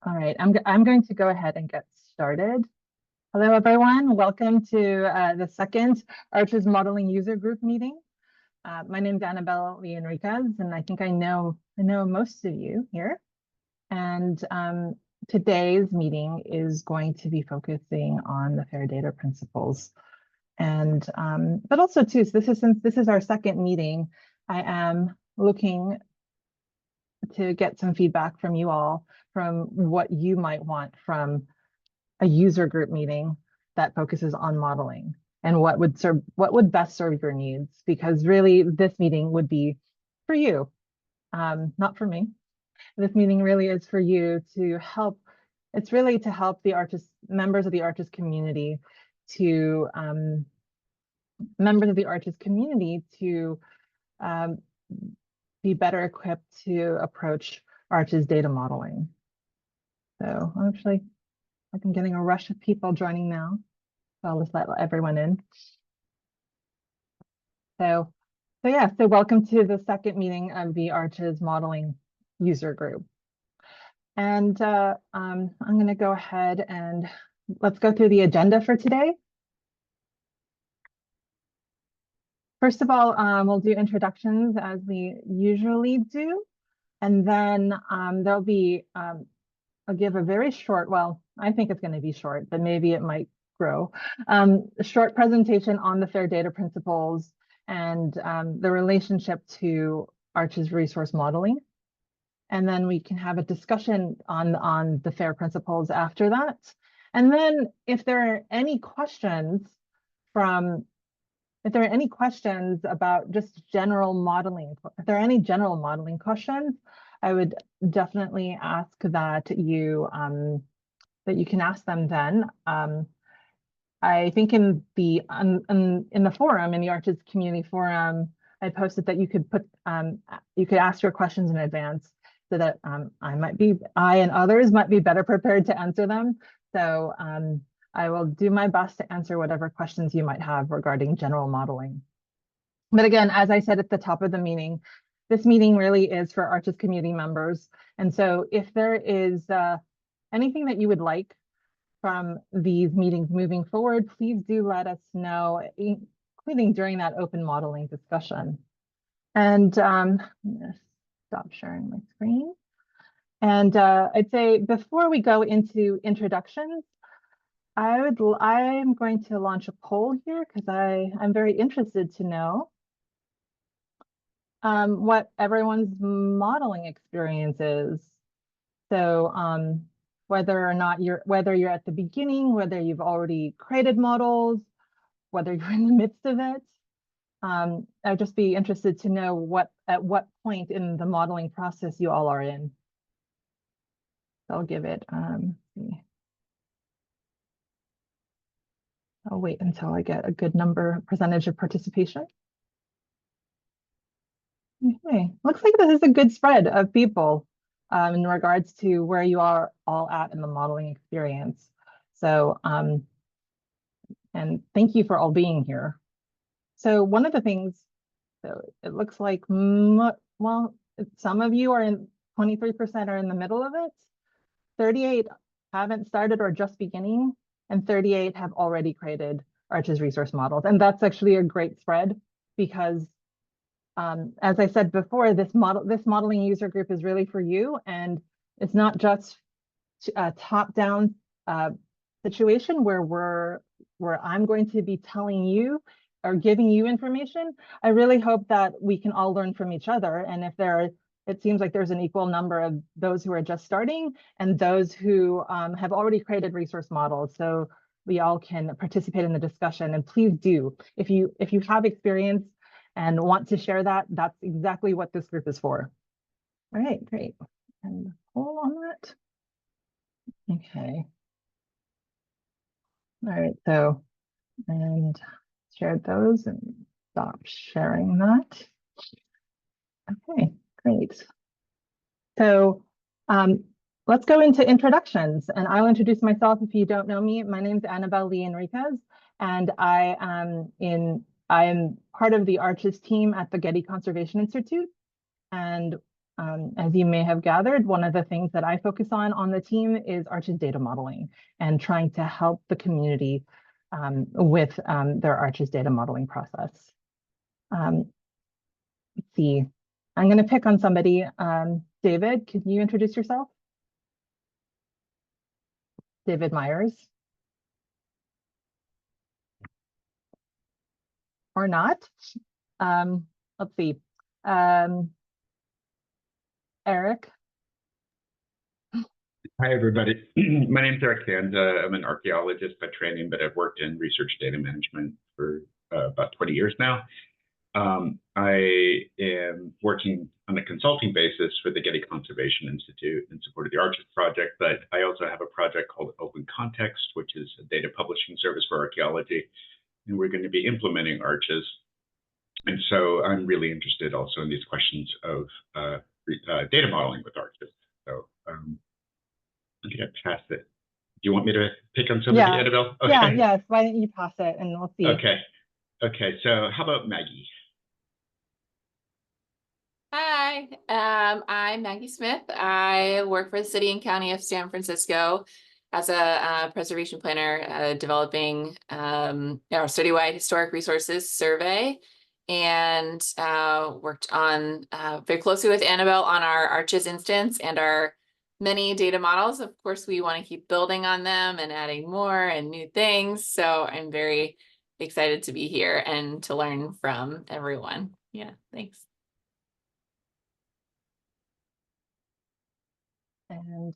All right, I'm going to go ahead and get started. Hello, everyone. Welcome to the second Arches Modeling User Group meeting. My name is Annabelle Lee Enriquez, and I think I know most of you here. And today's meeting is going to be focusing on the FAIR data principles. And but also too, so since this is our second meeting, I am looking to get some feedback from you all from what you might want from a user group meeting that focuses on modeling and what would best serve your needs, because really this meeting would be for you, not for me. This meeting really is for you to help. It's really to help the members of the Arches community to be better equipped to approach Arches data modeling. So actually, I'm getting a rush of people joining now. So I'll just let everyone in. So welcome to the second meeting of the Arches Modeling User Group. And I'm going to go ahead and let's go through the agenda for today. First of all, we'll do introductions as we usually do. And then there'll be, I'll give a very short, well, I think it's going to be short, but maybe it might grow. A short presentation on the FAIR data principles and the relationship to Arches resource modeling. And then we can have a discussion on the FAIR principles after that. And then if there are any questions about just general modeling, if there are any general modeling questions, I would definitely ask that you can ask them then. I think in the forum, in the Arches community forum, I posted that you could ask your questions in advance so that I and others might be better prepared to answer them. So I will do my best to answer whatever questions you might have regarding general modeling. But again, as I said at the top of the meeting, this meeting really is for Arches community members. And so if there is anything that you would like from these meetings moving forward, please do let us know, including during that open modeling discussion. And I'm going to stop sharing my screen. And I'd say before we go into introductions, I'm going to launch a poll here because I'm very interested to know what everyone's modeling experience is. So whether you're at the beginning, whether you've already created models, whether you're in the midst of it. I'd just be interested to know at what point in the modeling process you all are in. So I'll give it, I'll wait until I get a good percentage of participation. Okay, looks like this is a good spread of people in regards to where you are all at in the modeling experience. So, and thank you for all being here. So one of the things, so it looks like, well, some of you are in 23% are in the middle of it. 38 haven't started or just beginning, and 38 have already created Arches resource models. And that's actually a great spread because as I said before, this modeling user group is really for you, and it's not just a top-down situation where I'm going to be telling you or giving you information. I really hope that we can all learn from each other. And if it seems like there's an equal number of those who are just starting and those who have already created resource models. So we all can participate in the discussion. And please do, if you have experience and want to share that, that's exactly what this group is for. All right, great. And poll on that. Okay. All right, so, and shared those and stop sharing that. Okay, great. So let's go into introductions, and I'll introduce myself if you don't know me. My name is Annabelle Lee Enriquez, and I am part of the Arches team at the Getty Conservation Institute. And As you may have gathered, one of the things that I focus on the team is ARCHES data modeling and trying to help the community with their ARCHES data modeling process. Let's see, I'm going to pick on somebody. David, could you introduce yourself? David Myers. Or not. Let's see. Eric. Hi, everybody. My name is Eric Hand. I'm an archaeologist by training, but I've worked in research data management for about 20 years now. I am working on a consulting basis for the Getty Conservation Institute in support of the ARCHES project, but I also have a project called Open Context, which is a data publishing service for archaeology, and we're going to be implementing ARCHES. And so I'm really interested also in these questions of data modeling with ARCHES. So I'm going to pass it. Do you want me to pick on somebody, Annabelle? Okay. Yeah, yes. Why don't you pass it and we'll see. Okay. Okay, so how about Maggie? Hi, I'm Maggie Smith. I work for the City and County of San Francisco as a preservation planner, developing our citywide historic resources survey, and worked on very closely with Annabelle on our ARCHES instance and our many data models. Of course, we want to keep building on them and adding more and new things. So I'm very excited to be here and to learn from everyone. Yeah, thanks. And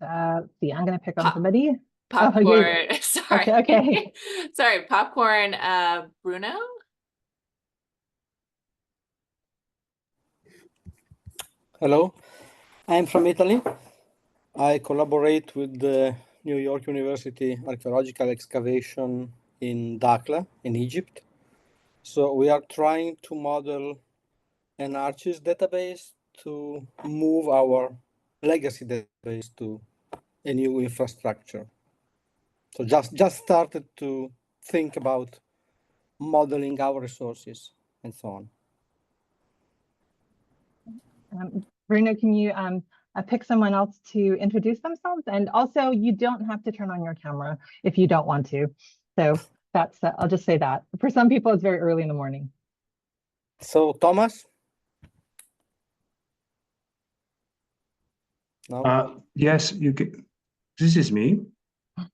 see, I'm going to pick on somebody. Popcorn. Oh, sorry. Okay. Sorry, Popcorn. Bruno. Hello, I'm from Italy. I collaborate with the New York University Archaeological Excavation in Dakhla, in Egypt. So we are trying to model an ARCHES database to move our legacy database to a new infrastructure. So just started to think about modeling our resources and so on. Bruno, can you pick someone else to introduce themselves? And also, you don't have to turn on your camera if you don't want to. So that's, I'll just say that. For some people, it's very early in the morning. So Thomas? No? Yes, you can. This is me,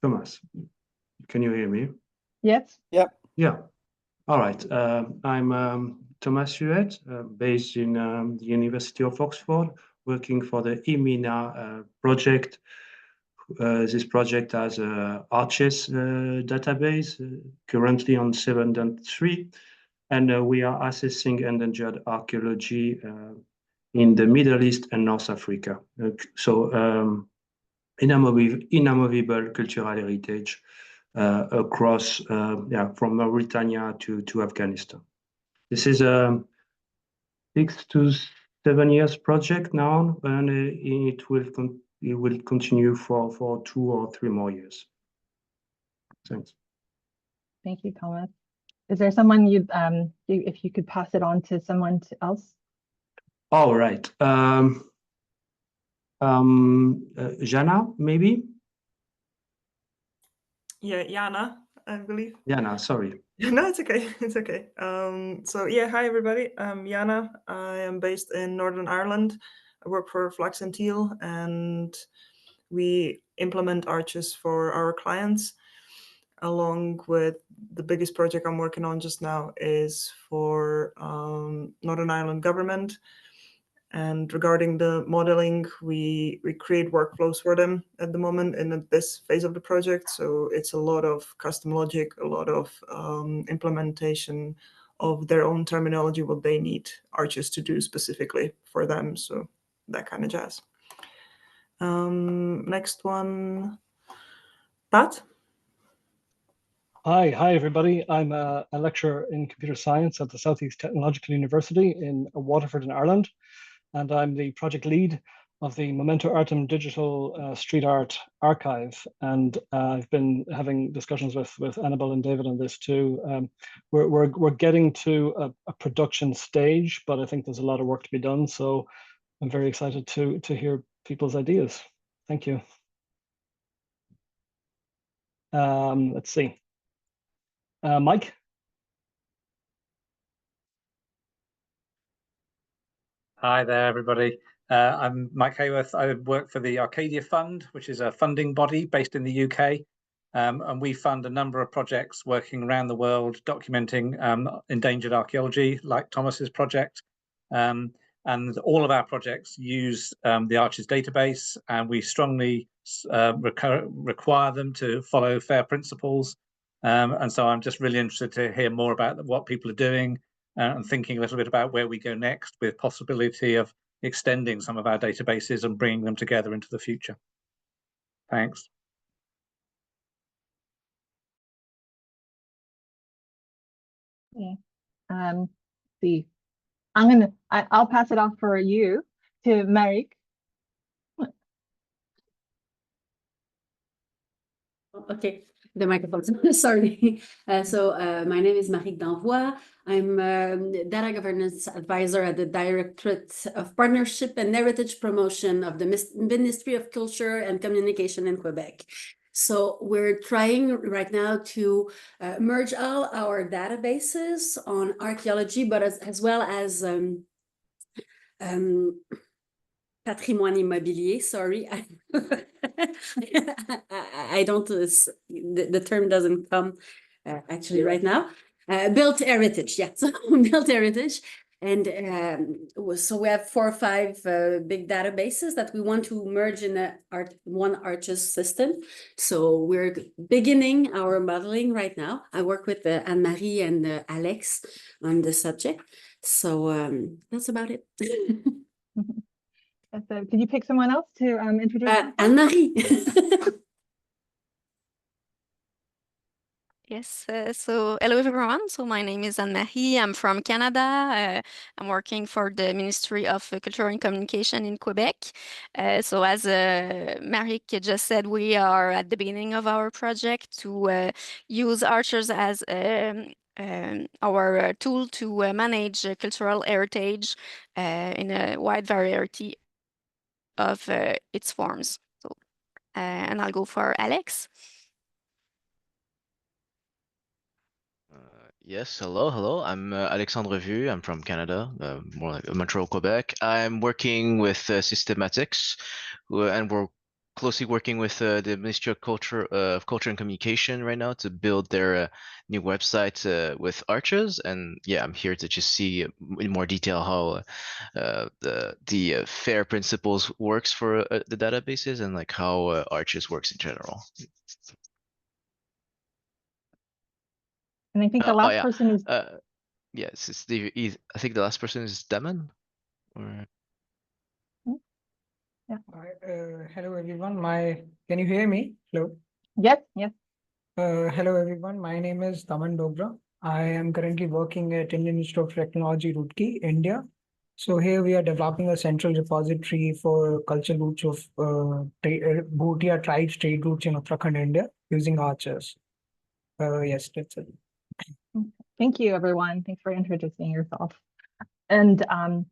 Thomas. Can you hear me? Yes. Yeah. Yeah. All right. I'm Thomas Huet, based in the University of Oxford, working for the EMINA project. This project has a ARCHES database, currently on 7.3, and we are assessing endangered archaeology in the Middle East and North Africa. Inamovable cultural heritage across, from Mauritania to Afghanistan. This is a 6 to 7 years project now, and it will continue for 2 or 3 more years. Thanks. Thank you, Thomas. Is there someone if you could pass it on to someone else? All right. Jana, maybe? Yeah, Jana, I believe. Jana, sorry. No, it's okay. It's okay. So yeah, hi everybody. I'm Jana. I am based in Northern Ireland. I work for Flax and Teal, and we implement ARCHES for our clients. Along with the biggest project I'm working on just now is for Northern Ireland government. And regarding the modeling, we create workflows for them at the moment in this phase of the project. So it's a lot of custom logic, a lot of implementation of their own terminology, what they need ARCHES to do specifically for them. So that kind of jazz. Next one, Pat. Hi everybody. I'm a lecturer in computer science at the Southeast Technological University in Waterford in Ireland. And I'm the project lead of the Memento Artem Digital Street Art Archive. And I've been having discussions with Annabelle and David on this too. We're getting to a production stage, but I think there's a lot of work to be done. So I'm very excited to hear people's ideas. Thank you. Let's see. Mike? Hi there, everybody. I'm Mike Hayworth. I work for the Arcadia Fund, which is a funding body based in the UK. And we fund a number of projects working around the world, documenting endangered archaeology, like Thomas's project. And all of our projects use the Arches database, and we strongly require them to follow FAIR principles. And so I'm just really interested to hear more about what people are doing, and thinking a little bit about where we go next, with possibility of extending some of our databases and bringing them together into the future. Thanks. Okay. See, I'll pass it off for you to Marik. Okay, the microphone. Sorry. My name is Marik Danvois. I'm data governance advisor at the Directorate of Partnership and Heritage Promotion of the Ministry of Culture and Communication in Quebec. So we're trying right now to merge all our databases on archaeology, but as well as patrimoine immobilier, sorry. I don't, the term doesn't come actually right now. Built heritage, yeah, so built heritage. And so we have 4 or 5 big databases that we want to merge in one Arches system. So we're beginning our modeling right now. I work with Anne-Marie and Alex on the subject. So that's about it. So could you pick someone else to introduce? Anne-Marie. Yes, so hello everyone. So my name is Anne-Marie. I'm from Canada. I'm working for the Ministry of Culture and Communication in Quebec. So as Marik just said, we are at the beginning of our project to use Arches as our tool to manage cultural heritage in a wide variety of its forms. So, and I'll go for Alex. Yes, hello. I'm Alexandre Vu. I'm from Canada, more like Montreal, Quebec. I'm working with Systematics, and we're closely working with the Ministry of Culture and Communication right now to build their new website with Arches. And yeah, I'm here to just see in more detail how the FAIR principles works for the databases, and like how Arches works in general. And I think the last person is. Yes, it's I think the last person is Damon. Or... Yeah. Hello everyone. Can you hear me? Hello. Yes. Hello everyone. My name is Daman Dogra. I am currently working at Indian Institute of Technology, Roorkee, India. So here we are developing a central repository for cultural roots of Bhutia tribes trade routes in Uttarakhand, India, using Arches. Yes, that's it. Thank you, everyone. Thanks for introducing yourself. And I'm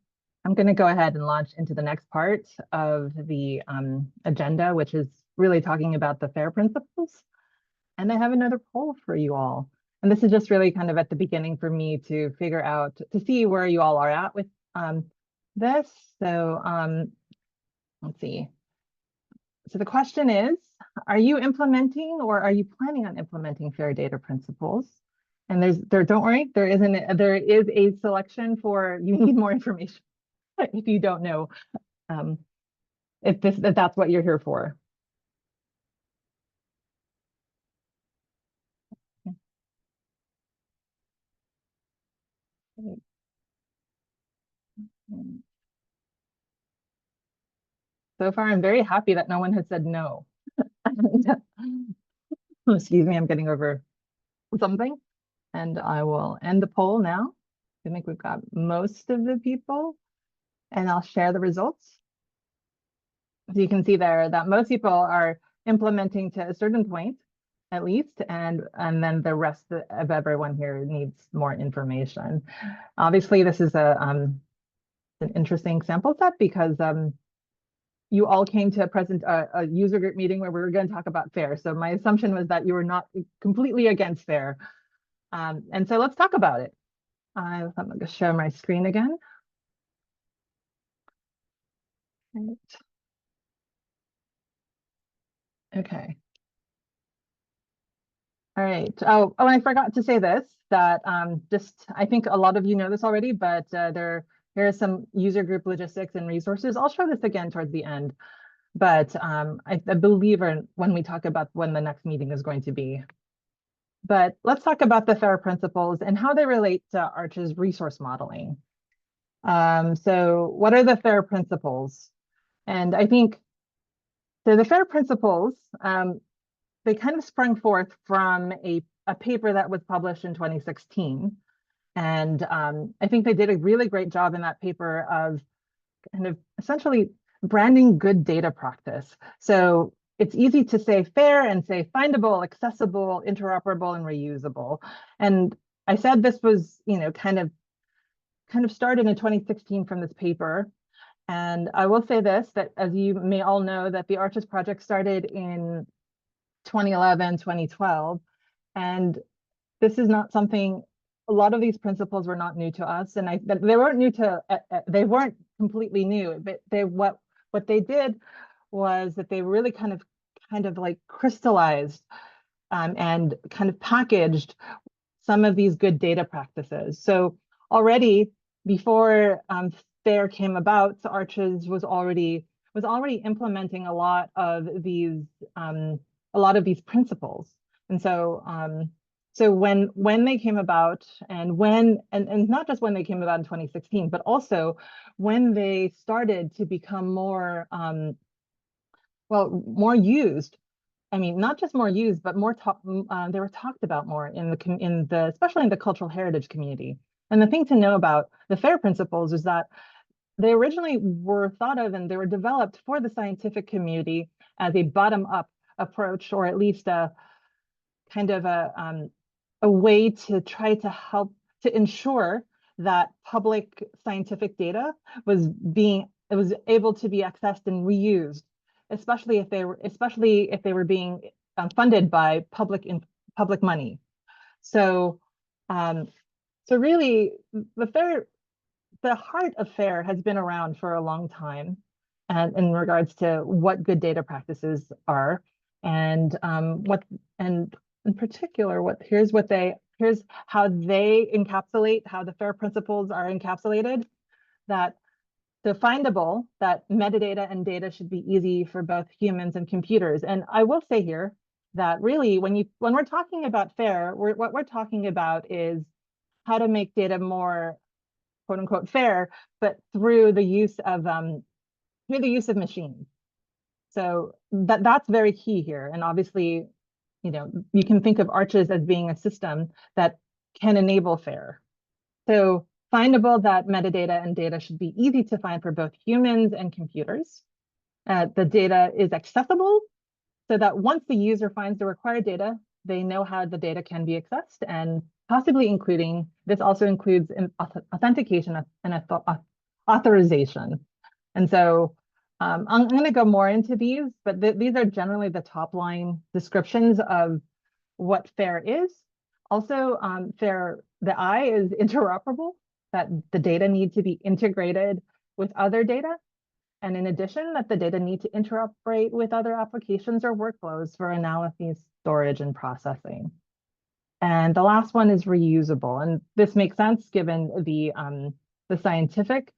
going to go ahead and launch into the next part of the agenda, which is really talking about the FAIR principles. And I have another poll for you all. And this is just really kind of at the beginning for me to figure out, to see where you all are at with this. So let's see. So the question is, are you implementing or are you planning on implementing FAIR data principles? And don't worry, there is a selection for, you need more information if you don't know if that's what you're here for. So far, I'm very happy that no one has said no. Excuse me, I'm getting over something. And I will end the poll now. I think we've got most of the people, and I'll share the results. So you can see there that most people are implementing to a certain point, at least, and then the rest of everyone here needs more information. Obviously, this is a an interesting sample set because you all came to a user group meeting where we were going to talk about FAIR. So my assumption was that you were not completely against FAIR. And so let's talk about it. I'm going to share my screen again. Right. Okay. All right. Oh, and I forgot to say this, that I think a lot of you know this already, but here are some user group logistics and resources. I'll show this again towards the end, but I believe when we talk about when the next meeting is going to be. But let's talk about the FAIR principles and how they relate to Arch's resource modeling. So what are the FAIR principles? And I think, so the FAIR principles, they kind of sprung forth from a paper that was published in 2016. And I think they did a really great job in that paper of kind of essentially branding good data practice. So it's easy to say FAIR and say findable, accessible, interoperable, and reusable. And I said this was, kind of started in 2016 from this paper. And I will say this, that as you may all know, that the Arches project started in 2011, 2012. And this is not something, a lot of these principles were not new to us. And they weren't new to, they weren't completely new, but what they did was that they really kind of like crystallized and kind of packaged some of these good data practices. So already before FAIR came about, Arches was already implementing a lot of these principles. And so so when they came about, and not just when they came about in 2016, but also when they started to become more more used. I mean, not just more used, but they were talked about more especially in the cultural heritage community. And the thing to know about the FAIR principles is that they originally were thought of and they were developed for the scientific community as a bottom-up approach, or at least a kind of a way to try to help to ensure that public scientific data was able to be accessed and reused, especially if they were being funded by public money. So so really the heart of FAIR has been around for a long time, and in regards to what good data practices are, and in particular, here's how they encapsulate, how the FAIR principles are encapsulated, that the findable, that metadata and data should be easy for both humans and computers. And I will say here that really when we're talking about FAIR, what we're talking about is how to make data more quote unquote FAIR, but through the use of machines. So that's very key here. And obviously, you can think of Arches as being a system that can enable FAIR. So findable, that metadata and data should be easy to find for both humans and computers. The data is accessible so that once the user finds the required data, they know how the data can be accessed, and possibly including, this also includes authentication and authorization. And so I'm going to go more into these, but these are generally the top line descriptions of what FAIR is. Also, FAIR, the I is interoperable, that the data need to be integrated with other data. And in addition, that the data need to interoperate with other applications or workflows for analysis, storage, and processing. And the last one is reusable. And this makes sense given the scientific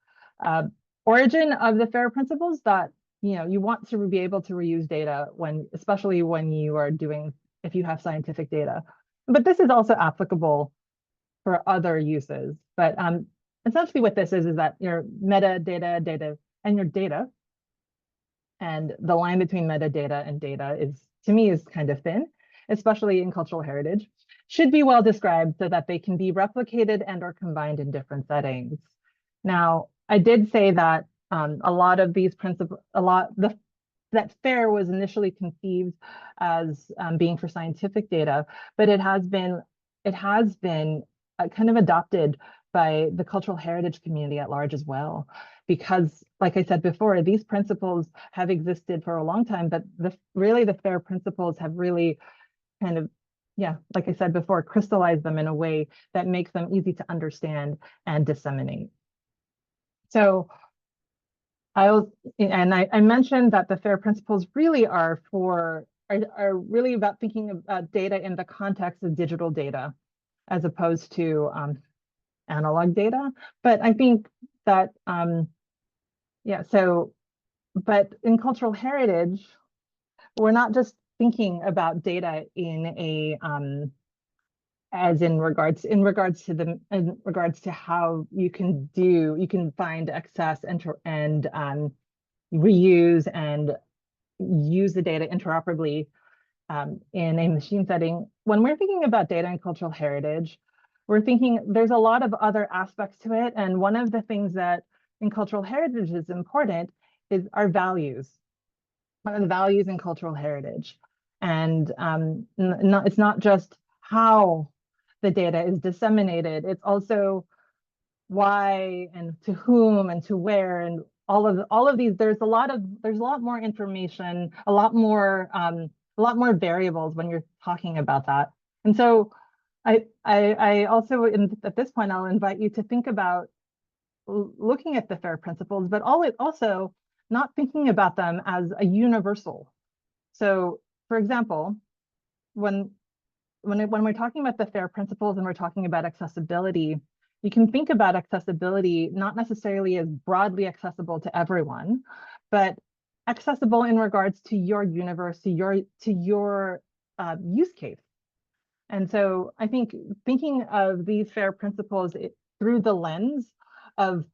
origin of the FAIR principles, that you want to be able to reuse data especially when if you have scientific data. But this is also applicable for other uses. But essentially what this is that your metadata, data, and your data, and the line between metadata and data to me is kind of thin, especially in cultural heritage, should be well described so that they can be replicated and or combined in different settings. Now, I did say that a lot of these principles, that FAIR was initially conceived as being for scientific data, but it has been kind of adopted by the cultural heritage community at large as well. Because, like I said before, these principles have existed for a long time, but really the FAIR principles have really kind of, yeah, like I said before, crystallized them in a way that makes them easy to understand and disseminate. So I mentioned that the FAIR principles really are really about thinking about data in the context of digital data as opposed to analog data. But I think that, yeah, so, but in cultural heritage, we're not just thinking about data in a, as in regards to how you can find, access, and reuse and use the data interoperably in a machine setting. When we're thinking about data and cultural heritage, we're thinking there's a lot of other aspects to it. And one of the things that in cultural heritage is important is our values, the values in cultural heritage. And it's not just how the data is disseminated, it's also why and to whom and to where, and all of these. There's a lot more information, a lot more variables when you're talking about that. And so I also, at this point, I'll invite you to think about looking at the FAIR principles, but also not thinking about them as a universal. So, for example, when we're talking about the FAIR principles and we're talking about accessibility, you can think about accessibility not necessarily as broadly accessible to everyone, but accessible in regards to your universe, to your use case. And so I think thinking of these FAIR principles through the lens of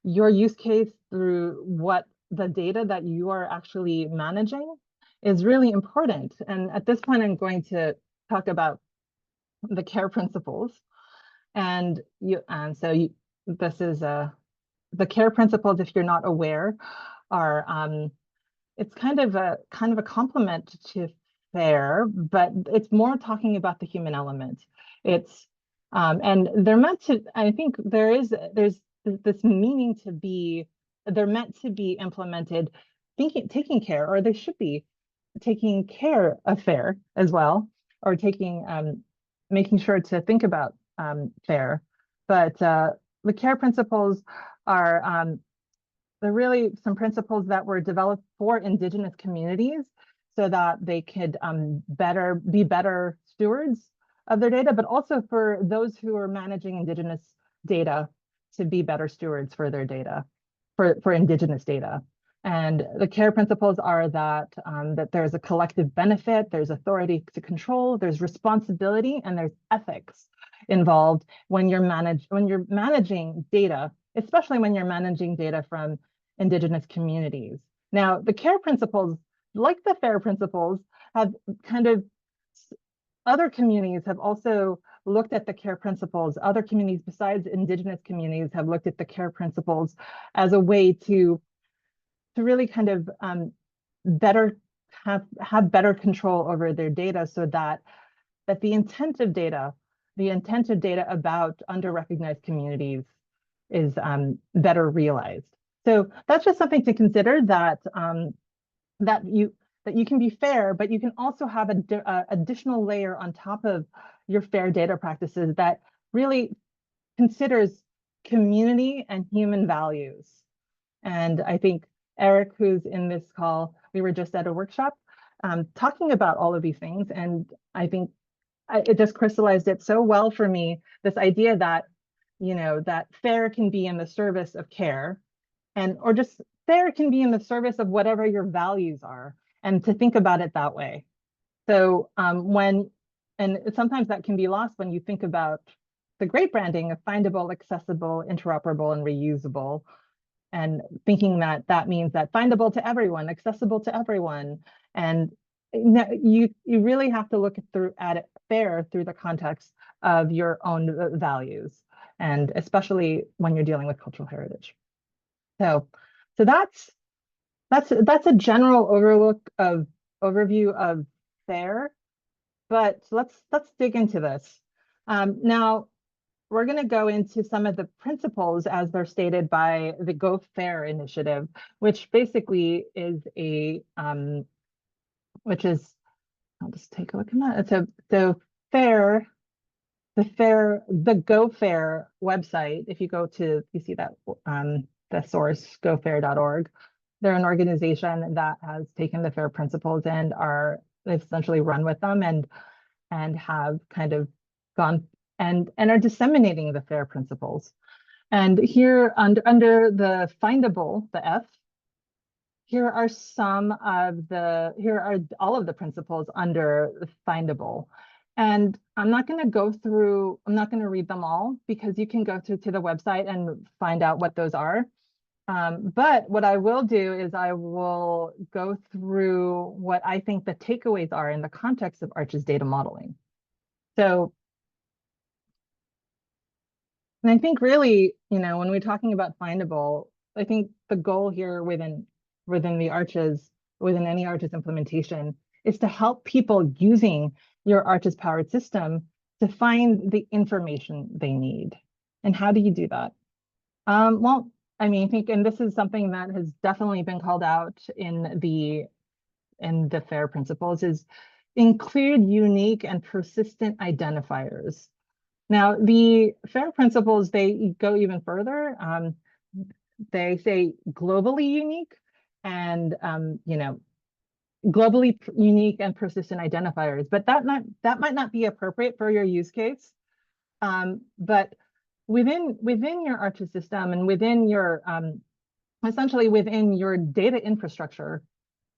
your use case, through what the data that you are actually managing, is really important. And at this point, I'm going to talk about the CARE principles. And this is the CARE principles, if you're not aware, are it's kind of a complement to FAIR, but it's more talking about the human element. It's and they're meant to, I think there's this meaning to be, they're meant to be implemented taking care, or they should be taking care of FAIR as well, or making sure to think about FAIR. But the CARE principles are they're really some principles that were developed for Indigenous communities so that they could be better stewards of their data, but also for those who are managing Indigenous data to be better stewards for their data, for Indigenous data. And the CARE principles are that that there's a collective benefit, there's authority to control, there's responsibility, and there's ethics involved when you're managing data, especially when you're managing data from Indigenous communities. Now, the CARE principles, like the FAIR principles, have other communities have also looked at the CARE principles. Other communities besides Indigenous communities have looked at the CARE principles as a way to really have better control over their data, so that the intent of data about under-recognized communities is better realized. So that's just something to consider, that you can be fair, but you can also have an additional layer on top of your FAIR data practices that really considers community and human values. And I think Eric, who's in this call, we were just at a workshop talking about all of these things. And I think it just crystallized it so well for me, this idea that, that FAIR can be in the service of care, or just FAIR can be in the service of whatever your values are, and to think about it that way. So and sometimes that can be lost when you think about the great branding of findable, accessible, interoperable, and reusable, and thinking that means that findable to everyone, accessible to everyone. And you really have to look at FAIR through the context of your own values, and especially when you're dealing with cultural heritage. So that's a general overview of FAIR, but let's dig into this. Now, we're going to go into some of the principles as they're stated by the Go Fair initiative, which basically is which is, I'll just take a look at that. It's the Go Fair website. If you go to, you see that the source, gofair.org. They're an organization that has taken the FAIR principles and they've essentially run with them and have kind of gone and are disseminating the FAIR principles. And here under the findable, the F, here are all of the principles under the findable. And I'm not going to read them all because you can go to the website and find out what those are. But what I will do is I will go through what I think the takeaways are in the context of Arch's data modeling. So, and I think really, when we're talking about findable, I think the goal here within any Arch's implementation is to help people using your Arch's powered system to find the information they need. And how do you do that? Well, I mean, I think, and this is something that has definitely been called out in the FAIR principles, is include unique and persistent identifiers. Now, the FAIR principles, they go even further. They say globally unique and, globally unique and persistent identifiers, but that might not be appropriate for your use case. But within your Arches system and within your essentially within your data infrastructure,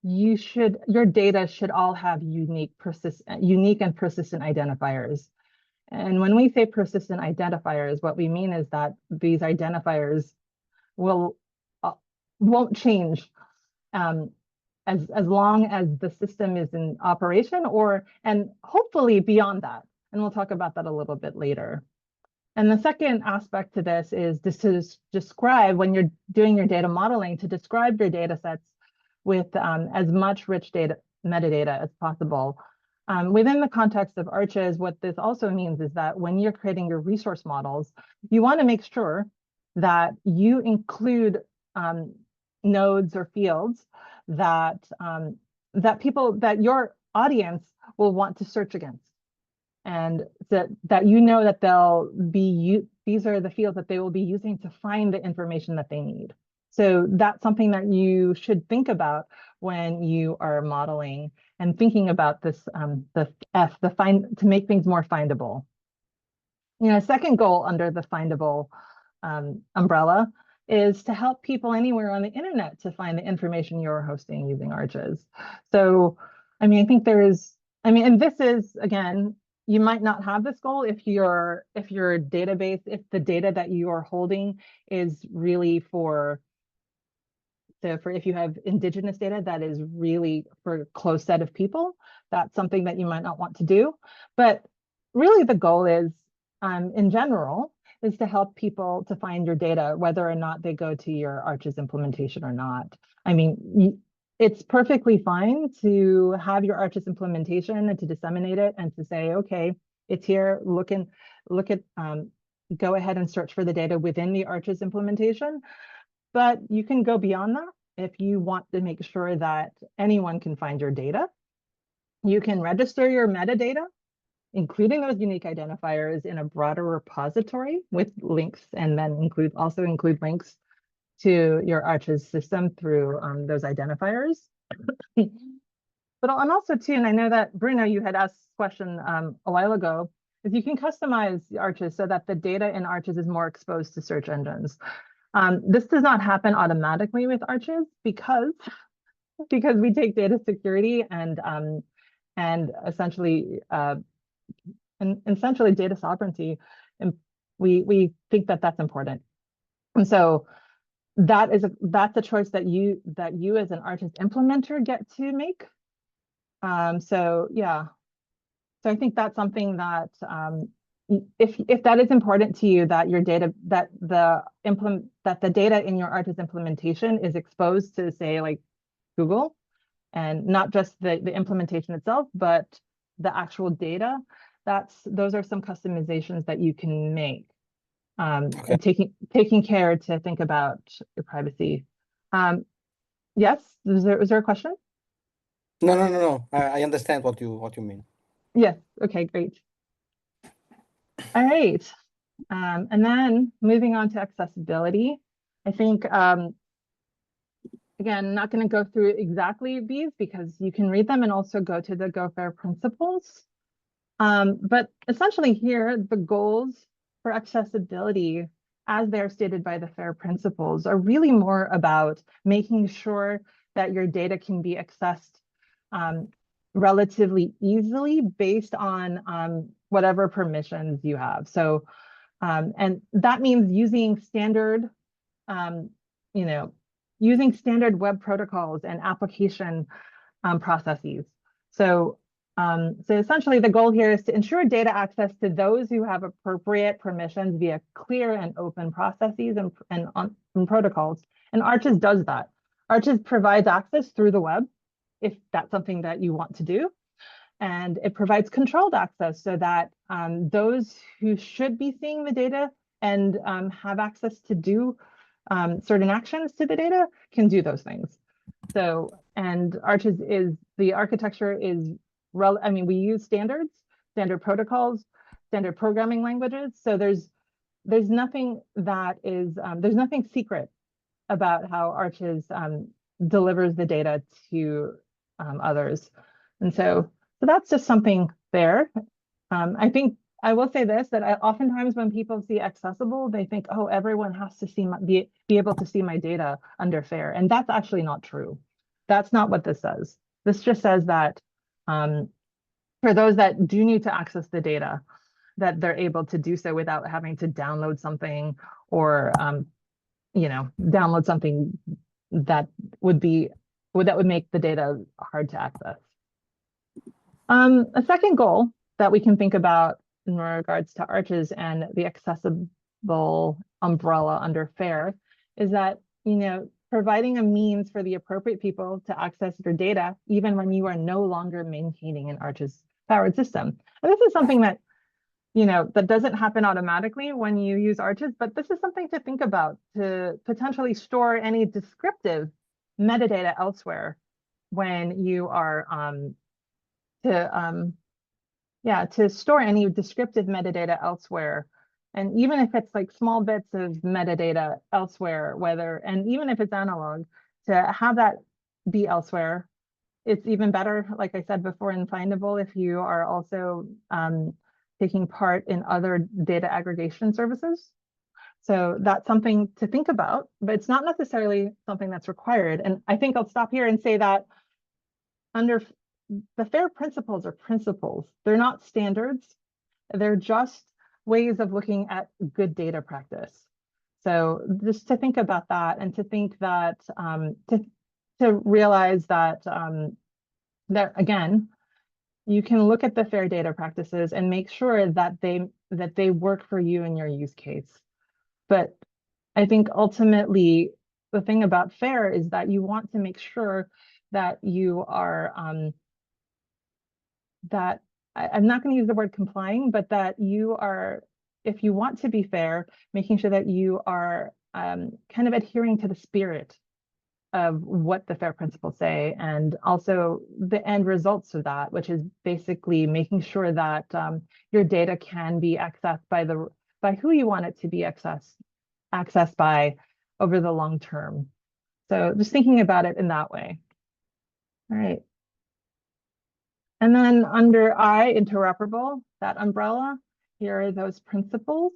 your data should all have unique and persistent identifiers. And when we say persistent identifiers, what we mean is that these identifiers won't change as long as the system is in operation, and hopefully beyond that. And we'll talk about that a little bit later. And the second aspect to this is just to describe, when you're doing your data modeling, to describe your data sets with as much rich metadata as possible. Within the context of Arches, what this also means is that when you're creating your resource models, you want to make sure that you include nodes or fields that your audience will want to search against. And that these are the fields that they will be using to find the information that they need. So that's something that you should think about when you are modeling and thinking about this, to make things more findable. Second goal under the findable umbrella is to help people anywhere on the internet to find the information you're hosting using Arches. So, I mean, I think and this is, again, you might not have this goal if your database, if the data that you are holding is really if you have indigenous data that is really for a close set of people, that's something that you might not want to do. But really the goal is, in general, is to help people to find your data, whether or not they go to your Arches implementation or not. I mean, it's perfectly fine to have your Arches implementation and to disseminate it and to say, okay, it's here, go ahead and search for the data within the Arches implementation. But you can go beyond that if you want to make sure that anyone can find your data. You can register your metadata, including those unique identifiers, in a broader repository with links, and then also include links to your Arches system through those identifiers. But also too, and I know that Bruno, you had asked this question a while ago, is you can customize Arches so that the data in Arches is more exposed to search engines. This does not happen automatically with Arches because we take data security and essentially data sovereignty, and we think that that's important. And so that's a choice that you as an Arches implementer get to make. So yeah, so I think that's something that if that is important to you, that your data, that the data in your Arches implementation is exposed to, say, like Google, and not just the implementation itself, but the actual data, those are some customizations that you can make Okay. and taking care to think about your privacy. Yes, was there a question? No. I understand what you mean. Yes. Okay, great. All right. And then moving on to accessibility, I think, again, not going to go through exactly these because you can read them and also go to the Go FAIR principles. But essentially here, the goals for accessibility, as they're stated by the FAIR principles, are really more about making sure that your data can be accessed relatively easily based on whatever permissions you have. So, and that means using standard, using standard web protocols and application processes. So essentially the goal here is to ensure data access to those who have appropriate permissions via clear and open processes and protocols. And Arches does that. Arches provides access through the web, if that's something that you want to do. And it provides controlled access so that those who should be seeing the data and have access to do certain actions to the data can do those things. So, and Arches is, the architecture is, we use standard protocols, standard programming languages. So there's nothing that is, there's nothing secret about how Arches delivers the data to others. And so that's just something there. I think I will say this, that oftentimes when people see accessible, they think, oh, everyone has to see be able to see my data under FAIR. And that's actually not true. That's not what this says. This just says that for those that do need to access the data, that they're able to do so without having to download something or, download something that would make the data hard to access. A second goal that we can think about in regards to Arches and the accessible umbrella under FAIR is that, providing a means for the appropriate people to access your data, even when you are no longer maintaining an Arches powered system. And this is something that, that doesn't happen automatically when you use Arches, but this is something to think about, to potentially store any descriptive metadata elsewhere when you are to store any descriptive metadata elsewhere. And even if it's like small bits of metadata elsewhere, and even if it's analog, to have that be elsewhere, it's even better, like I said before, in Findable if you are also taking part in other data aggregation services. So that's something to think about, but it's not necessarily something that's required. And I think I'll stop here and say that under the FAIR principles are principles. They're not standards. They're just ways of looking at good data practice. So just to think about that and to think that, to realize that, that again, you can look at the FAIR data practices and make sure that they work for you in your use case. But I think ultimately the thing about FAIR is that you want to make sure that you are, that I'm not going to use the word complying, but that you are, if you want to be fair, making sure that you are kind of adhering to the spirit of what the FAIR principles say, and also the end results of that, which is basically making sure that your data can be accessed by who you want it to be accessed by over the long term. So just thinking about it in that way. All right. And then under I, interoperable, that umbrella, here are those principles.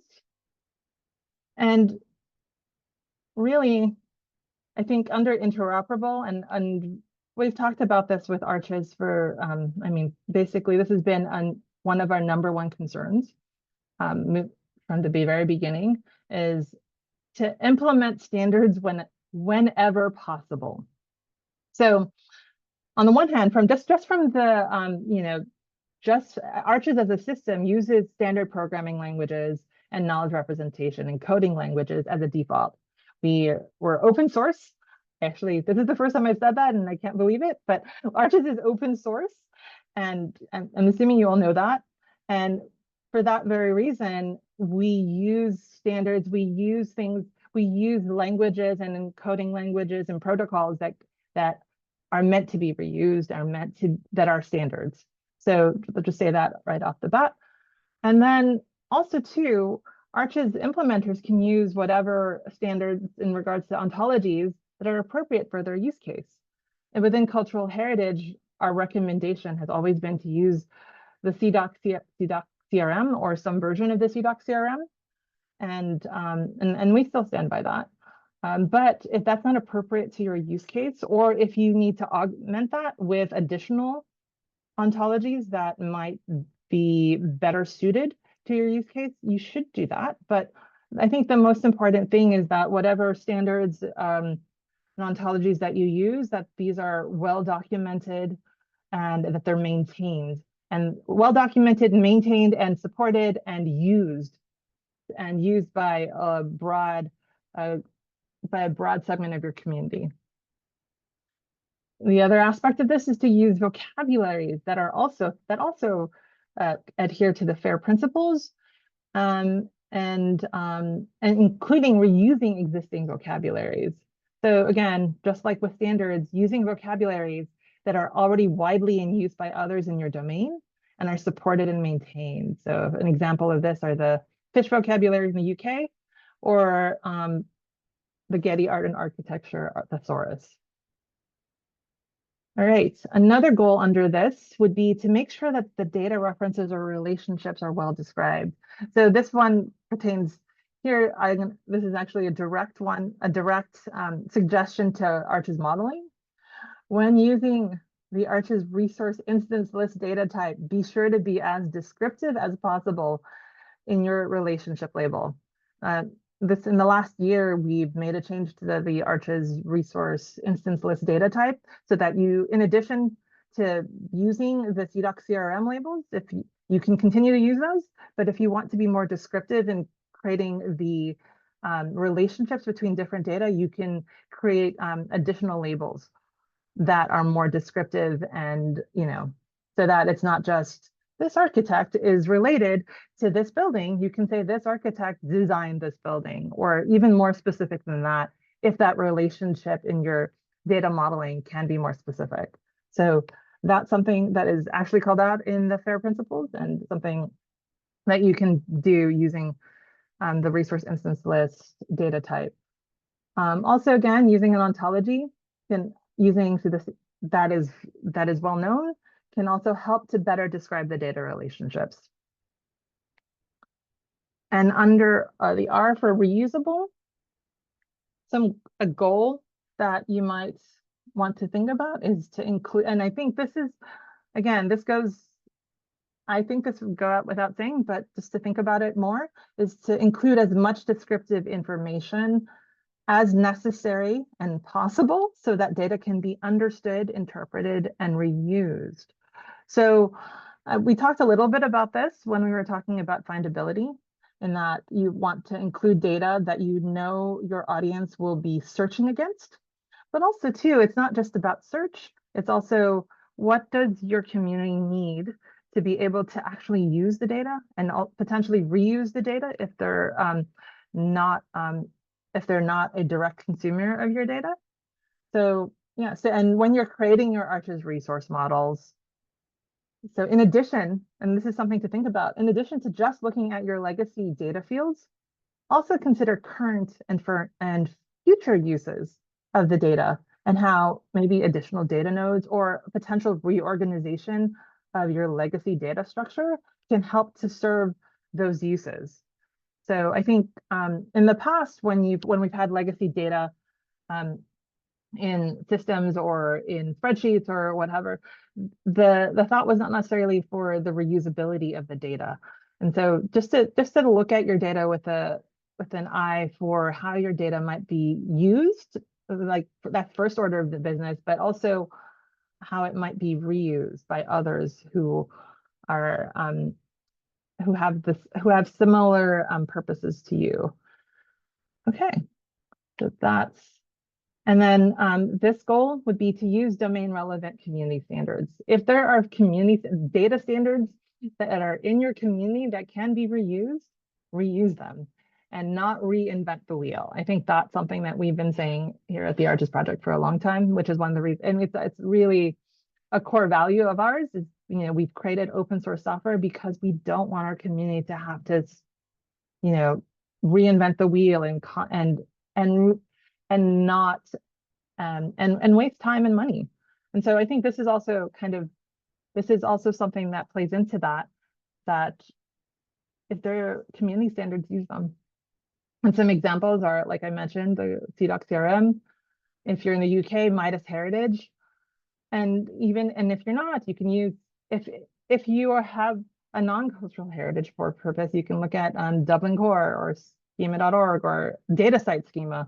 And really, I think under interoperable, and we've talked about this with Arches for, basically this has been one of our #1 concerns from the very beginning, is to implement standards whenever possible. So on the one hand, just from the, just Arches as a system uses standard programming languages and knowledge representation and coding languages as a default. We're open source. Actually, this is the first time I've said that and I can't believe it, but Arches is open source. And I'm assuming you all know that. And for that very reason, we use standards, we use things, we use languages and encoding languages and protocols that are meant to be reused, that are standards. So I'll just say that right off the bat. And then also too, Arch's implementers can use whatever standards in regards to ontologies that are appropriate for their use case. And within cultural heritage, our recommendation has always been to use the CDOC CRM or some version of the CDOC CRM. And we still stand by that. But if that's not appropriate to your use case, or if you need to augment that with additional ontologies that might be better suited to your use case, you should do that. But I think the most important thing is that whatever standards and ontologies that you use, that these are well documented and that they're maintained, and well documented, maintained, and supported, and used by a broad segment of your community. The other aspect of this is to use vocabularies that also adhere to the FAIR principles, and including reusing existing vocabularies. So again, just like with standards, using vocabularies that are already widely in use by others in your domain and are supported and maintained. So an example of this are the fish vocabulary in the UK, or the Getty Art and Architecture thesaurus. All right, another goal under this would be to make sure that the data references or relationships are well described. So this one pertains here. This is actually a direct suggestion to Arch's modeling. When using the Arch's resource instance list data type, be sure to be as descriptive as possible in your relationship label. In the last year, we've made a change to the Arch's resource instance list data type, so that you, in addition to using the CDOC CRM labels, if you can continue to use those, but if you want to be more descriptive in creating the relationships between different data, you can create additional labels that are more descriptive, and so that it's not just this architect is related to this building. You can say this architect designed this building, or even more specific than that, if that relationship in your data modeling can be more specific. So that's something that is actually called out in the FAIR principles, and something that you can do using the resource instance list data type. Also, again, using an ontology that is well known can also help to better describe the data relationships. And under the R for reusable, a goal that you might want to think about is to include, and I think this is, again, I think this would go out without saying, but just to think about it more, is to include as much descriptive information as necessary and possible, so that data can be understood, interpreted, and reused. So we talked a little bit about this when we were talking about findability, in that you want to include data that your audience will be searching against. But also too, it's not just about search, it's also what does your community need to be able to actually use the data and potentially reuse the data if they're not a direct consumer of your data. So yeah, and when you're creating your Arch's resource models, so in addition, and this is something to think about, in addition to just looking at your legacy data fields, also consider current and future uses of the data, and how maybe additional data nodes or potential reorganization of your legacy data structure can help to serve those uses. So I think in the past, when we've had legacy data in systems or in spreadsheets or whatever, the thought was not necessarily for the reusability of the data. And so just to look at your data with an eye for how your data might be used, like that first order of the business, but also how it might be reused by others who are who have similar purposes to you. Okay, so that's, and then this goal would be to use domain relevant community standards. If there are community data standards that are in your community that can be reused, reuse them and not reinvent the wheel. I think that's something that we've been saying here at the Arches Project for a long time, which is one of the reasons, and it's really a core value of ours is, you know, we've created open source software because we don't want our community to have to, you know, reinvent the wheel and not and waste time and money. And so I think this is also something that plays into that if there are community standards, use them. And some examples are, like I mentioned, the CDOC CRM. If you're in the UK, Midas Heritage. And if you're not, you can use, if you have a non-cultural heritage for purpose, you can look at Dublin Core or schema.org or DataCite Schema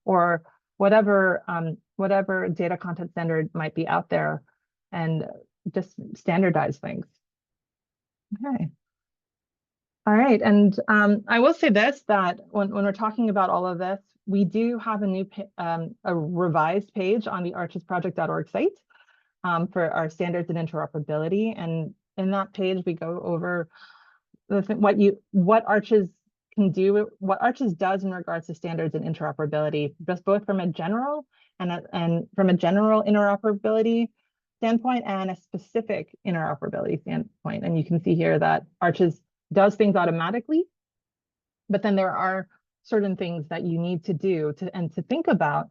or whatever data content standard might be out there, and just standardize things. Okay. All right, and I will say this, that when we're talking about all of this, we do have a revised page on the archesproject.org site for our standards and interoperability. And in that page, we go over what Arches can do, what Arches does in regards to standards and interoperability, just both from a general and from a general interoperability standpoint and a specific interoperability standpoint. And you can see here that Arches does things automatically, but then there are certain things that you need to do to think about,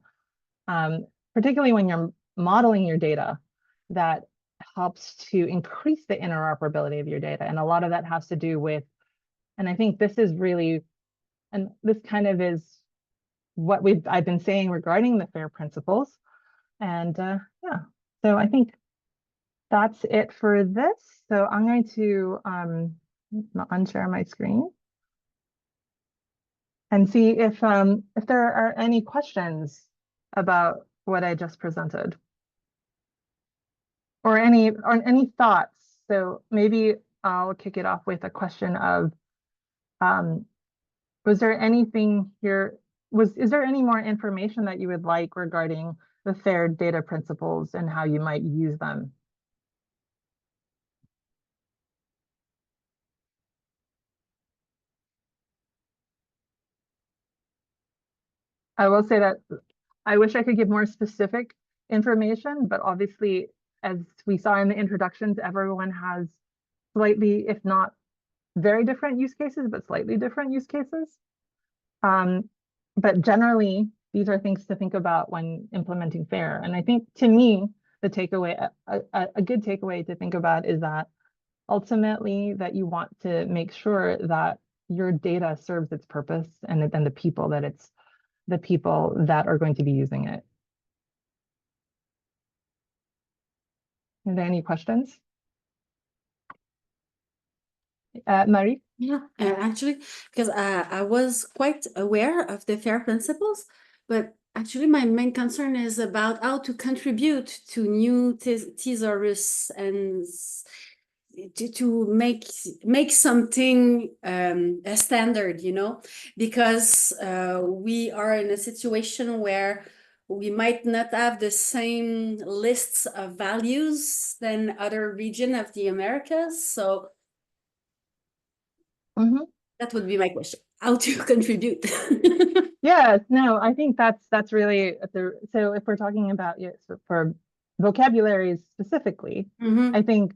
particularly when you're modeling your data, that helps to increase the interoperability of your data. And a lot of that has to do with, and I think this is really, and this kind of is what I've been saying regarding the FAIR principles. And yeah, so I think that's it for this. So I'm going to unshare my screen and see if there are any questions about what I just presented, or any thoughts. So maybe I'll kick it off with a question of, was there anything here? Is there any more information that you would like regarding the FAIR data principles and how you might use them? I will say that I wish I could give more specific information, but obviously, as we saw in the introductions, everyone has slightly, if not very different use cases, but slightly different use cases. But generally, these are things to think about when implementing FAIR. And I think, to me, the takeaway, a good takeaway to think about is that ultimately that you want to make sure that your data serves its purpose and the people that are going to be using it. Are there any questions? Marie? Yeah, actually, because I was quite aware of the FAIR principles, but actually my main concern is about how to contribute to new thesaurus and to make something a standard, you know, because we are in a situation where we might not have the same lists of values than other region of the Americas. So that would be my question: how to contribute? Yes, no, I think that's really so if we're talking about for vocabularies specifically, I think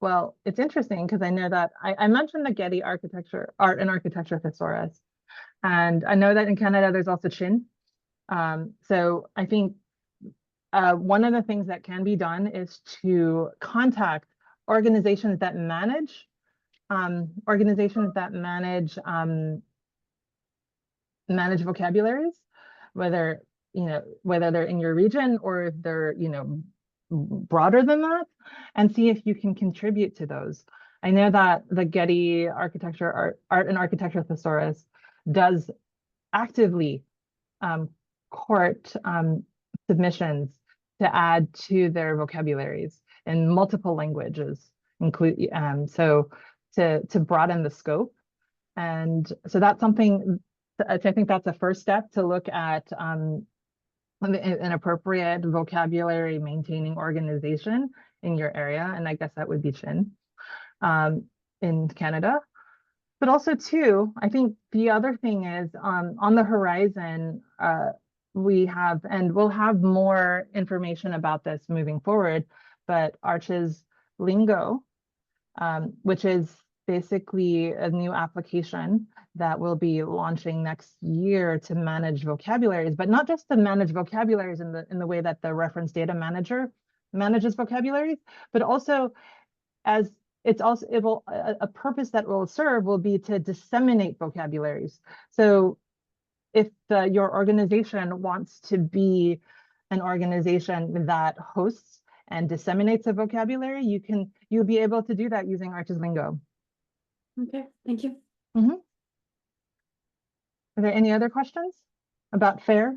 well, it's interesting because I know that I mentioned the Getty Art and Architecture Thesaurus, and I know that in Canada there's also CHIN. So I think one of the things that can be done is to contact organizations that manage vocabularies, whether they're in your region or if they're broader than that, and see if you can contribute to those. I know that the Getty Art and Architecture Thesaurus does actively court submissions to add to their vocabularies in multiple languages, so to broaden the scope. And so that's something, I think that's a first step to look at an appropriate vocabulary maintaining organization in your area. And I guess that would be CHIN in Canada. But also too, I think the other thing is on the horizon, we have, and we'll have more information about this moving forward, but Arches Lingo, which is basically a new application that will be launching next year to manage vocabularies, but not just to manage vocabularies in the way that the reference data manager manages vocabularies, but also as a purpose that will serve will be to disseminate vocabularies. So if your organization wants to be an organization that hosts and disseminates a vocabulary, you'll be able to do that using Arches Lingo. Okay, thank you. Are there any other questions about FAIR?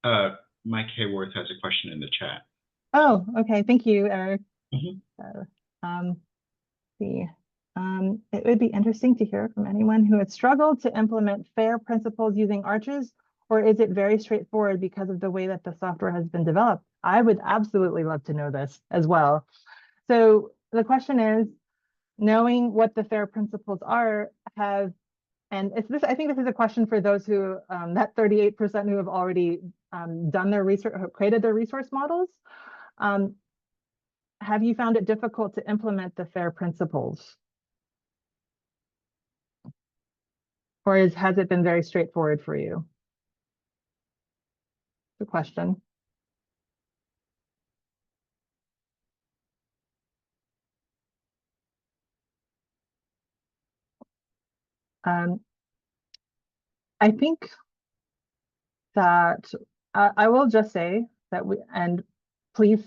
Mike Hayworth has a question in the chat. Oh, okay. Thank you, Eric. It would be interesting to hear from anyone who had struggled to implement FAIR principles using Arches, or is it very straightforward because of the way that the software has been developed? I would absolutely love to know this as well. So the question is, knowing what the FAIR principles are, and it's this, I think this is a question for those who, that 38% who have already done their research, created their resource models. Have you found it difficult to implement the FAIR principles? Or has it been very straightforward for you? The question. I think that I will just say that please,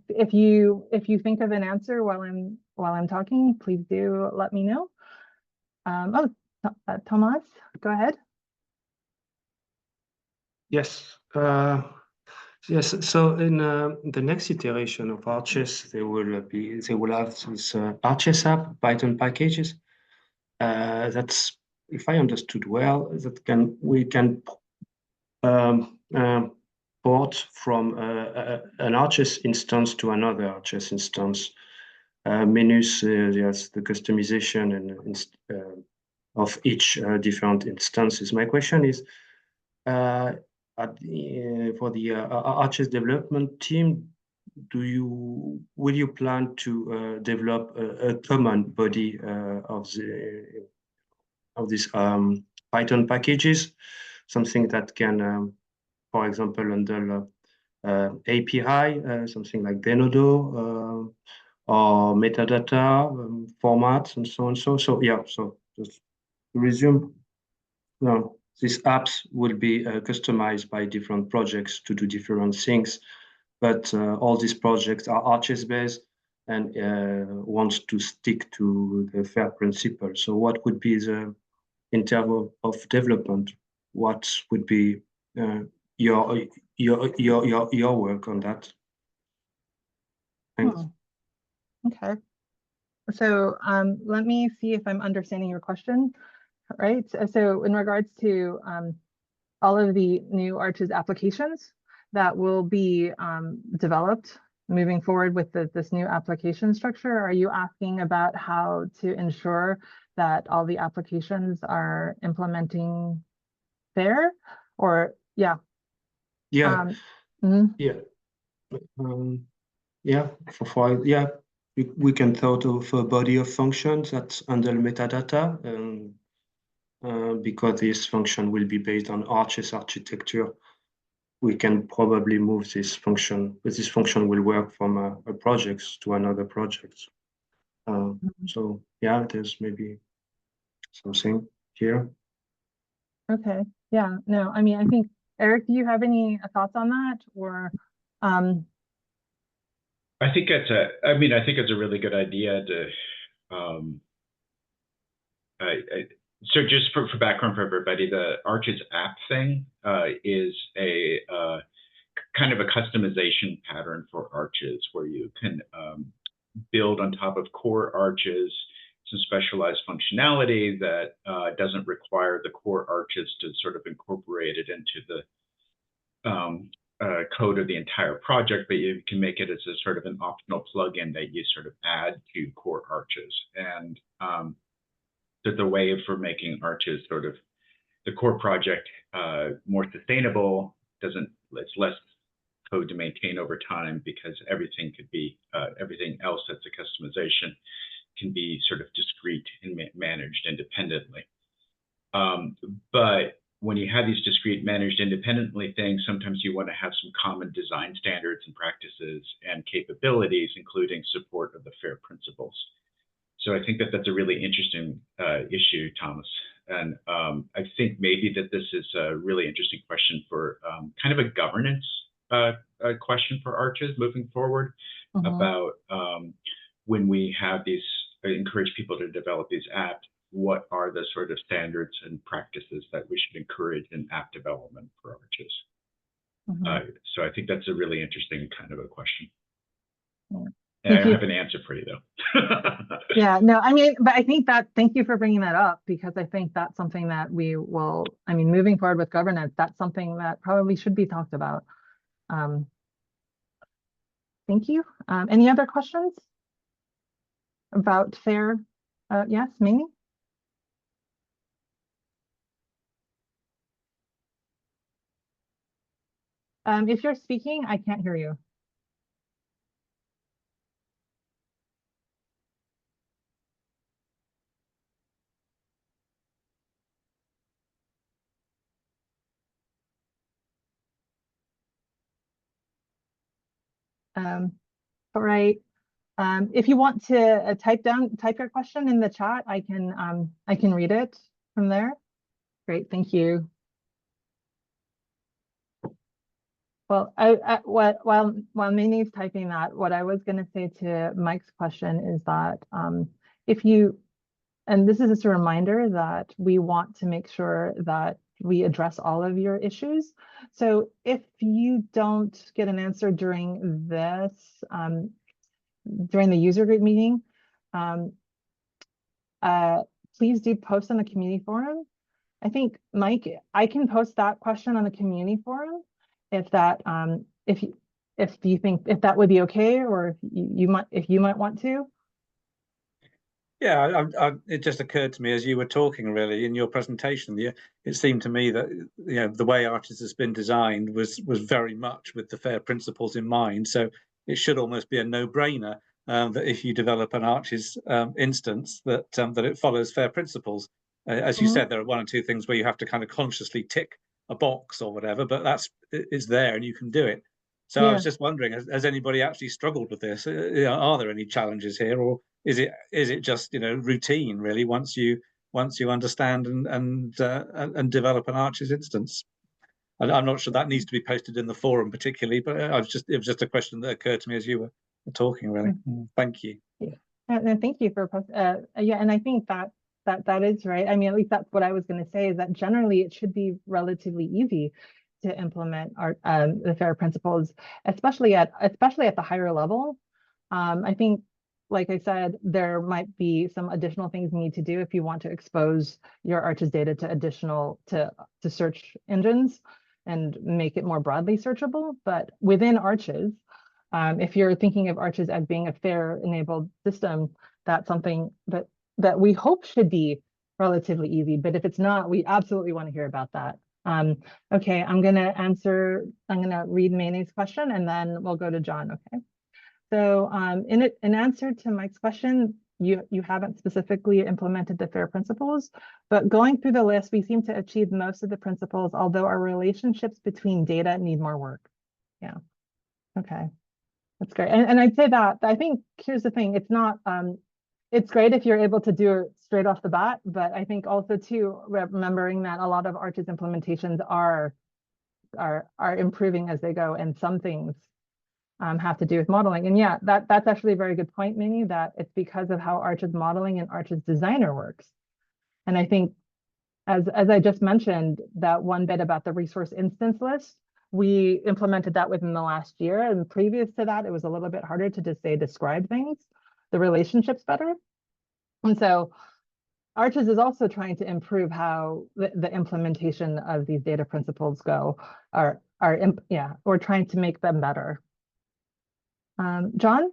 if you think of an answer while I'm talking, please do let me know. Thomas, go ahead. Yes. Yes. So in the next iteration of Arches, they will have this Arches app Python packages. That's, if I understood well, we can port from an Arches instance to another Arches instance. Menus, there's the customization and of each different instances. My question is, for the Arches development team, will you plan to develop a common body of these Python packages, something that can, for example, handle API, something like Denodo, or metadata formats and so on. So yeah, so just to resume, these apps will be customized by different projects to do different things, but all these projects are Arches based and wants to stick to the FAIR principle. So what would be the interval of development? What would be your work on that? Thanks. Okay. So let me see if I'm understanding your question, right? So in regards to all of the new Arches applications that will be developed moving forward with this new application structure, are you asking about how to ensure that all the applications are implementing FAIR? Or yeah. Yeah. Yeah. Yeah. We can thought of a body of functions that handle metadata, because this function will be based on Arches architecture. We can probably move this function, but this function will work from a project to another project. So yeah, there's maybe something here. Okay. Yeah. No, I mean, I think, Eric, do you have any thoughts on that, or? I think it's a really good idea to, so just for background for everybody, the Arches app thing is a kind of a customization pattern for Arches, where you can build on top of core Arches some specialized functionality that doesn't require the core Arches to sort of incorporate it into the code of the entire project, but you can make it as a sort of an optional plugin that you sort of add to core Arches. And there's a way for making Arches sort of the core project more sustainable. It's less code to maintain over time because everything could be everything else that's a customization can be sort of discrete and managed independently. But when you have these discrete managed independently things, sometimes you want to have some common design standards and practices and capabilities, including support of the FAIR principles. So I think that that's a really interesting issue, Thomas. And I think maybe that this is a really interesting question for kind of a governance question for Arches moving forward about when we have these, encourage people to develop these apps, what are the sort of standards and practices that we should encourage in app development for Arches? So I think that's a really interesting kind of a question. And I don't have an answer for you though. Yeah, no, I mean, but I think that, thank you for bringing that up, because I think that's something that we will, I mean, moving forward with governance, that's something that probably should be talked about. Thank you. Any other questions about FAIR? Yes, Mimi? If you're speaking, I can't hear you. All right. If you want to type your question in the chat, I can read it from there. Great, thank you. Well, while Mini's typing that, what I was going to say to Mike's question is that if you, and this is just a reminder that we want to make sure that we address all of your issues. So if you don't get an answer during this, during the user group meeting, please do post on the community forum. I think, Mike, I can post that question on the community forum if that, if you think, if that would be okay, or if you might want to. Yeah, it just occurred to me as you were talking, really, in your presentation. It seemed to me that the way Arches has been designed was very much with the FAIR principles in mind. So it should almost be a no-brainer that if you develop an Arches instance, that it follows FAIR principles. As you said, there are one or two things where you have to kind of consciously tick a box or whatever, but it's there and you can do it. So I was just wondering, has anybody actually struggled with this? Are there any challenges here, or is it just routine really once you understand and develop an Arches instance? I'm not sure that needs to be posted in the forum particularly, but it was just a question that occurred to me as you were talking, really. Thank you. No, thank you for yeah, and I think that is right. I mean, at least that's what I was going to say, is that generally it should be relatively easy to implement the FAIR principles, especially at the higher level. I think, like I said, there might be some additional things you need to do if you want to expose your Arches data to to search engines and make it more broadly searchable. But within Arches, if you're thinking of Arches as being a FAIR enabled system, that's something that we hope should be relatively easy. But if it's not, we absolutely want to hear about that. Okay, I'm gonna read Mayne's question and then we'll go to John, okay? So in answer to Mike's question, you haven't specifically implemented the FAIR principles, but going through the list, we seem to achieve most of the principles, although our relationships between data need more work. Yeah, okay, that's great. And I'd say that, I think, here's the thing, it's not, it's great if you're able to do it straight off the bat, but I think also too, remembering that a lot of Arches implementations are improving as they go, and some things have to do with modeling. And yeah, that's actually a very good point, Minnie, that it's because of how Arches modeling and Arches designer works. And I think, as I just mentioned, that one bit about the resource instance list, we implemented that within the last year, and previous to that, it was a little bit harder to just describe things, the relationships better. And so Arches is also trying to improve how the implementation of these data principles go, we're trying to make them better. John?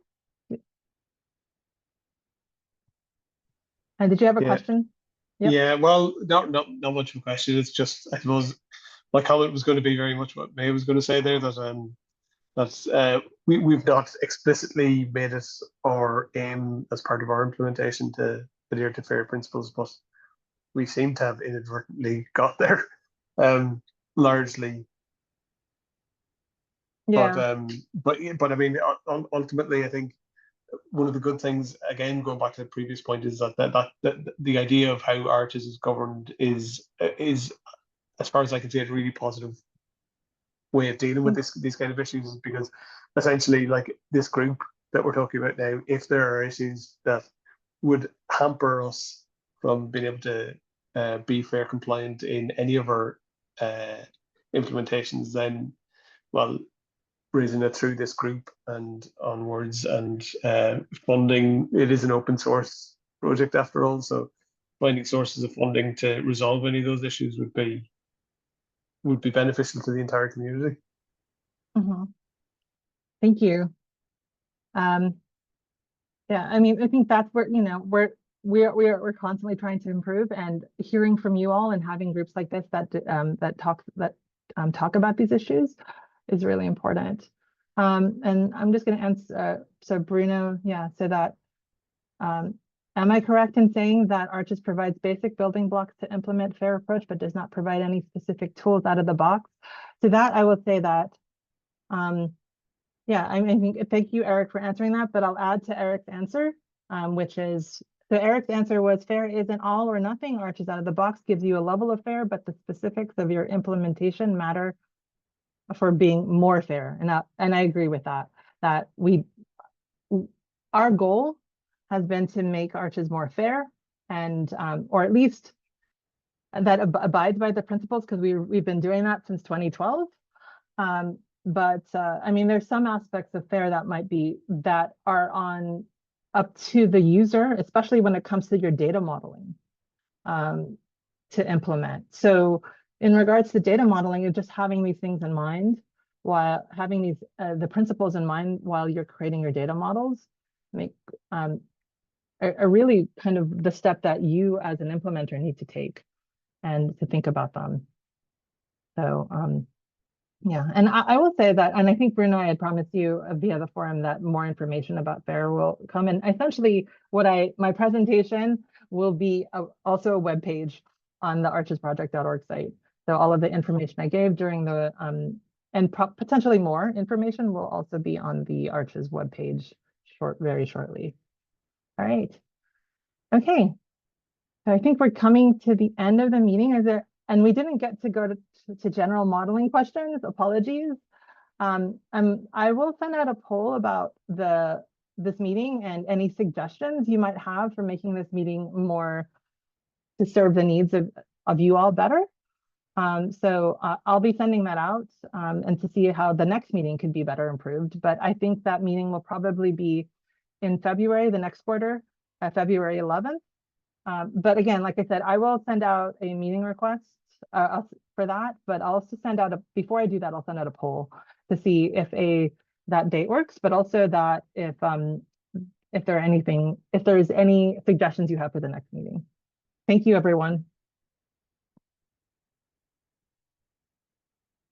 Did you have a question? Yep. Yeah, well, not much of a question. It's just, I suppose, my comment was going to be very much what May was going to say there, that we've not explicitly made it our aim as part of our implementation to adhere to FAIR principles, but we seem to have inadvertently got there, largely. Yeah. But I mean, ultimately, I think one of the good things, again, going back to the previous point, is that the idea of how Arches is governed is, as far as I can see, a really positive way of dealing with these kind of issues, because essentially, like, this group that we're talking about now, if there are issues that would hamper us from being able to be FAIR compliant in any of our implementations, then, well, raising it through this group and onwards, and funding, it is an open source project after all, so finding sources of funding to resolve any of those issues would be beneficial to the entire community. Mhm. Thank you. Yeah, I mean, I think that's where, you know, we're constantly trying to improve, and hearing from you all and having groups like this that talk about these issues is really important. And I'm just going to answer, so Bruno, yeah, so that, am I correct in saying that Arches provides basic building blocks to implement FAIR approach, but does not provide any specific tools out of the box? So that I will say that, yeah, I mean, thank you, Eric, for answering that, but I'll add to Eric's answer, which is, so Eric's answer was FAIR isn't all or nothing. Arches out of the box gives you a level of FAIR, but the specifics of your implementation matter for being more FAIR. And I agree with that, that our goal has been to make Arches more FAIR, and or at least that abides by the principles, because we've been doing that since 2012. But I mean, there's some aspects of FAIR that are up to the user, especially when it comes to your data modeling, to implement. So in regards to data modeling, you're just having these things in mind, while having these the principles in mind while you're creating your data models, make a really kind of the step that you as an implementer need to take and to think about them. So yeah, and I will say that, and I think Bruno, I had promised you via the forum that more information about FAIR will come. And essentially my presentation will be also a web page on the archesproject.org site. So all of the information I gave during the, and potentially more information will also be on the Arches webpage very shortly. All right. Okay. So I think we're coming to the end of the meeting. And we didn't get to go to general modeling questions. Apologies. I will send out a poll about this meeting and any suggestions you might have for making this meeting more to serve the needs of you all better. So I'll be sending that out and to see how the next meeting could be better improved. But I think that meeting will probably be in February, the next quarter, February 11th. But again, like I said, I will send out a meeting request for that, but I'll also send out before I do that, I'll send out a poll to see if that date works, but also that if there's any suggestions you have for the next meeting. Thank you, everyone.